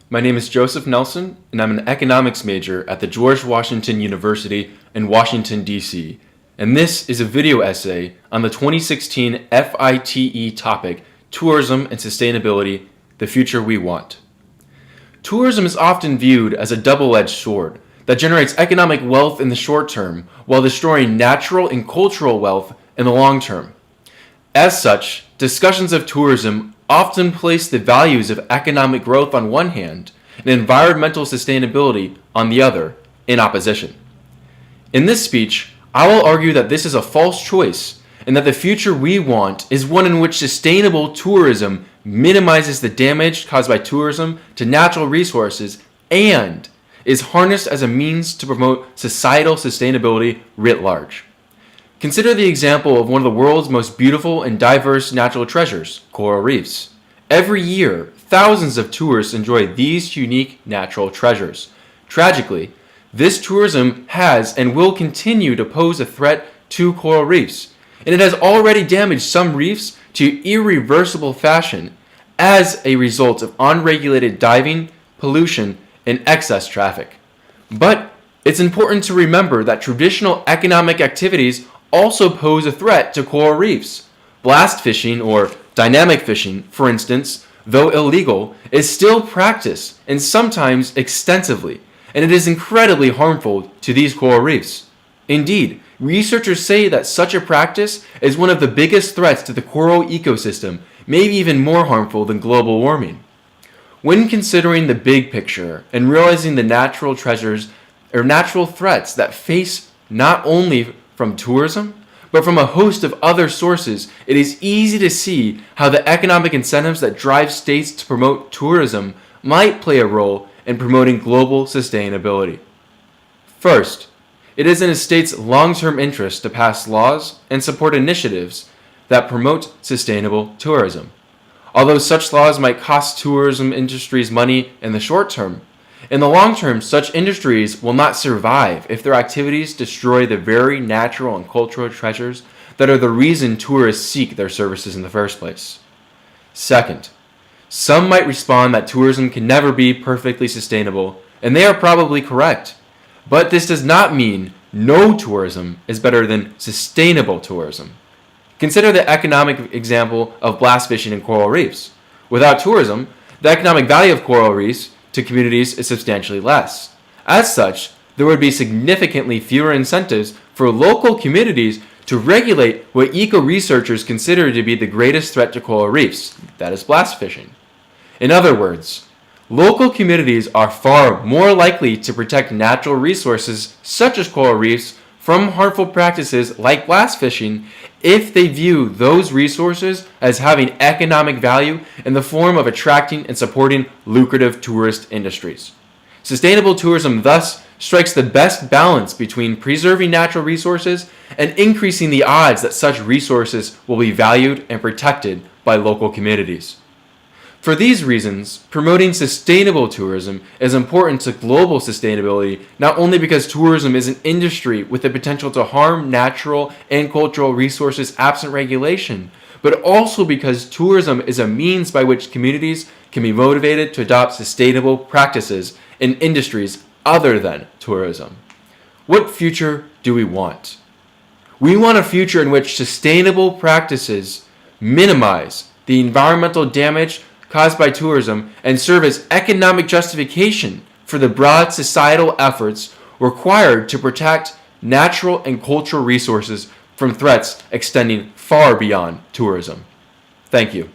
My name is Joseph Nelson, and I'm an economics major at the George Washington University in Washington, D.C. And this is a video essay on the 2016 FITE topic, Tourism and Sustainability, the Future We Want. Tourism is often viewed as a double-edged sword that generates economic wealth in the short term while destroying natural and cultural wealth in the long term. As such, discussions of tourism often place the values of economic growth on one hand and environmental sustainability on the other in opposition. In this speech, I will argue that this is a false choice and that the future we want is one in which sustainable tourism minimizes the damage caused by tourism to natural resources and is harnessed as a means to promote societal sustainability writ large. Consider the example of one of the world's most beautiful and diverse natural treasures, coral reefs. Every year, thousands of tourists enjoy these unique natural treasures. Tragically, this tourism has and will continue to pose a threat to coral reefs, and it has already damaged some reefs to irreversible fashion as a result of unregulated diving, pollution, and excess traffic. But it's important to remember that traditional economic activities also pose a threat to coral reefs. Blast fishing or dynamic fishing, for instance, though illegal, is still practiced and sometimes extensively, and it is incredibly harmful to these coral reefs. Indeed, researchers say that such a practice is one of the biggest threats to the coral ecosystem, maybe even more harmful than global warming. When considering the big picture and realizing the natural treasures or natural threats that face not only from tourism, but from a host of other sources, it is easy to see how the economic incentives that drive states to promote tourism might play a role in promoting global sustainability. First, it is in a state's long-term interest to pass laws and support initiatives that promote sustainable tourism. Although such laws might cost tourism industries money in the short term, in the long term, such industries will not survive if their activities destroy the very natural and cultural treasures that are the reason tourists seek their services in the first place. Second, some might respond that tourism can never be perfectly sustainable, and they are probably correct. But this does not mean no tourism is better than sustainable tourism. Consider the economic example of blast fishing in coral reefs. Without tourism, the economic value of coral reefs to communities is substantially less. As such, there would be significantly fewer incentives for local communities to regulate what eco-researchers consider to be the greatest threat to coral reefs, that is blast fishing. In other words, local communities are far more likely to protect natural resources such as coral reefs from harmful practices like blast fishing if they view those resources as having economic value in the form of attracting and supporting lucrative tourist industries. Sustainable tourism thus strikes the best balance between preserving natural resources and increasing the odds that such resources will be valued and protected by local communities. For these reasons, promoting sustainable tourism is important to global sustainability, not only because tourism is an industry with the potential to harm natural and cultural resources absent regulation, but also because tourism is a means by which communities can be motivated to adopt sustainable practices in industries other than tourism. What future do we want? We want a future in which sustainable practices minimize the environmental damage caused by tourism and serve as economic justification for the broad societal efforts required to protect natural and cultural resources from threats extending far beyond tourism. Thank you.